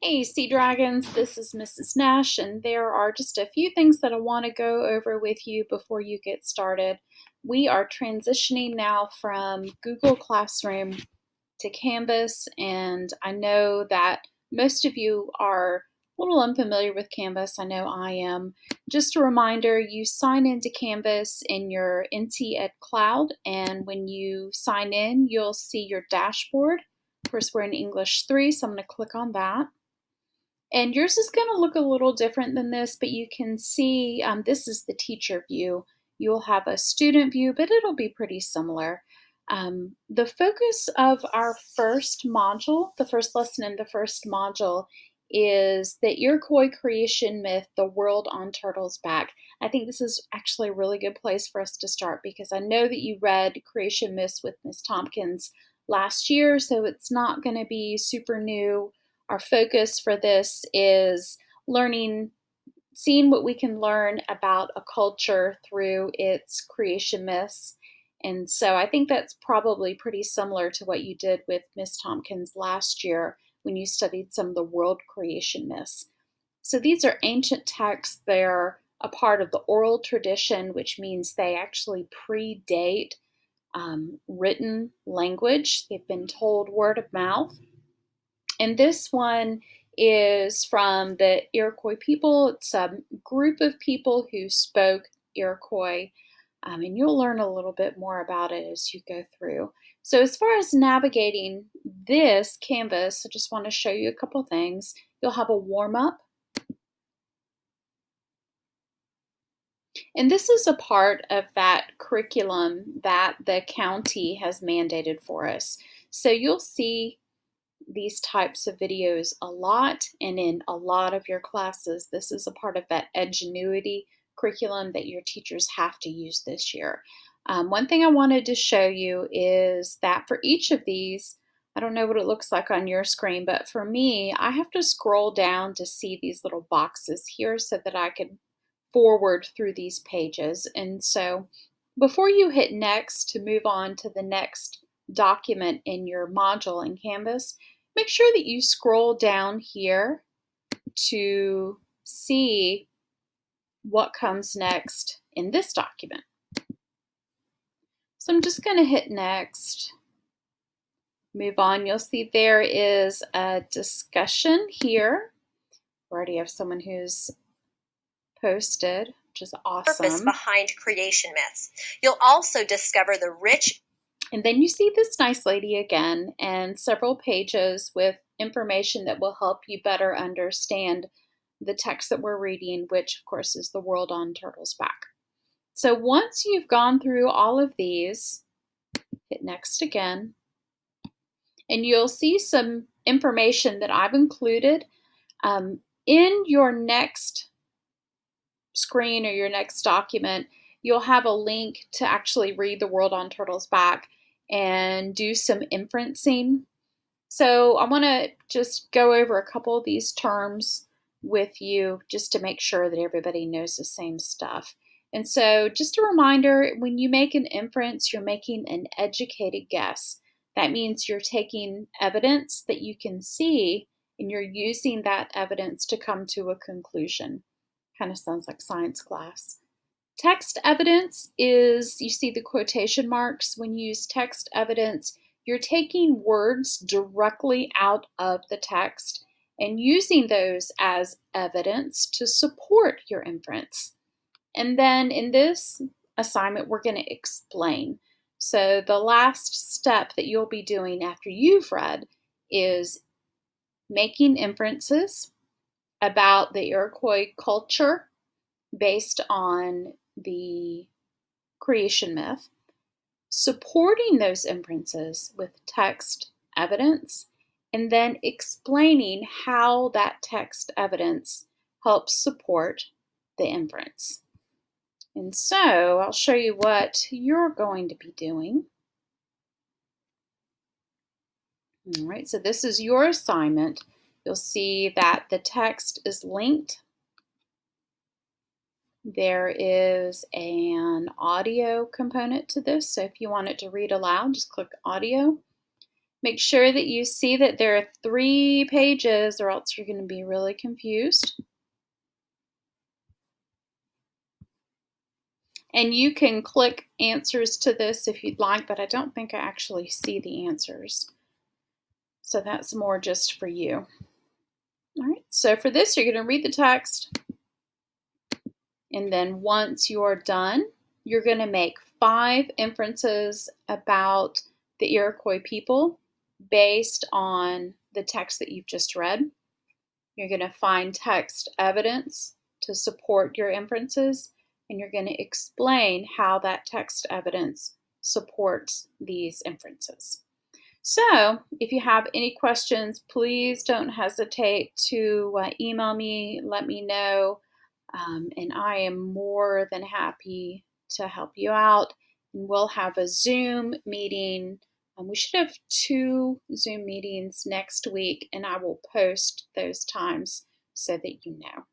Hey, Sea Dragons, this is Mrs. Nash, and there are just a few things that I want to go over with you before you get started. We are transitioning now from Google Classroom to Canvas, and I know that most of you are a little unfamiliar with Canvas. I know I am. Just a reminder, you sign into Canvas in your NT Ed Cloud, and when you sign in, you'll see your dashboard. Of course, we're in English 3, so I'm going to click on that. And yours is going to look a little different than this, but you can see this is the teacher view. You'll have a student view, but it'll be pretty similar. The focus of our first module, the first lesson in the first module, is the Iroquois creation myth, The World on Turtle's Back. I think this is actually a really good place for us to start because I know that you read Creation Myths with Miss Tompkins last year, so it's not going to be super new. Our focus for this is seeing what we can learn about a culture through its creation myths. And so I think that's probably pretty similar to what you did with Miss Tompkins last year when you studied some of the world creation myths. So these are ancient texts. They're a part of the oral tradition, which means they actually predate written language. They've been told word of mouth. And this one is from the Iroquois people. It's a group of people who spoke Iroquois, and you'll learn a little bit more about it as you go through. So as far as navigating this Canvas, I just want to show you a couple things. You'll have a warm-up. And this is a part of that curriculum that the county has mandated for us. So you'll see these types of videos a lot, and in a lot of your classes. This is a part of that Edgenuity curriculum that your teachers have to use this year. One thing I wanted to show you is that for each of these, I don't know what it looks like on your screen, but for me, I have to scroll down to see these little boxes here so that I can forward through these pages. And so before you hit next to move on to the next document in your module in Canvas, make sure that you scroll down here to see what comes next in this document. So I'm just going to hit next, move on. You'll see there is a discussion here. We already have someone who's posted, which is awesome. Purpose behind creation myths. You'll also discover the rich. And then you see this nice lady again and several pages with information that will help you better understand the text that we're reading, which of course is The World on Turtle's Back. So once you've gone through all of these, hit next again, and you'll see some information that I've included in your next screen or your next document. You'll have a link to actually read The World on Turtle's Back and do some inferencing. So I want to just go over a couple of these terms with you just to make sure that everybody knows the same stuff. And so just a reminder, when you make an inference, you're making an educated guess. That means you're taking evidence that you can see and you're using that evidence to come to a conclusion. Kind of sounds like science class. Text evidence is, you see the quotation marks. When you use text evidence, you're taking words directly out of the text and using those as evidence to support your inference. And then in this assignment, we're going to explain. So the last step that you'll be doing after you've read is making inferences about the Iroquois culture based on the creation myth, supporting those inferences with text evidence, and then explaining how that text evidence helps support the inference. And so I'll show you what you're going to be doing. All right, so this is your assignment. You'll see that the text is linked. There is an audio component to this, so if you want it to read aloud, just click audio. Make sure that you see that there are 3 pages or else you're going to be really confused. And you can click answers to this if you'd like, but I don't think I actually see the answers. So that's more just for you. All right, so for this, you're going to read the text. And then once you're done, you're going to make 5 inferences about the Iroquois people based on the text that you've just read. You're going to find text evidence to support your inferences, and you're going to explain how that text evidence supports these inferences. So if you have any questions, please don't hesitate to email me, let me know, and I am more than happy to help you out. And we'll have a Zoom meeting. We should have 2 Zoom meetings next week, and I will post those times so that you know.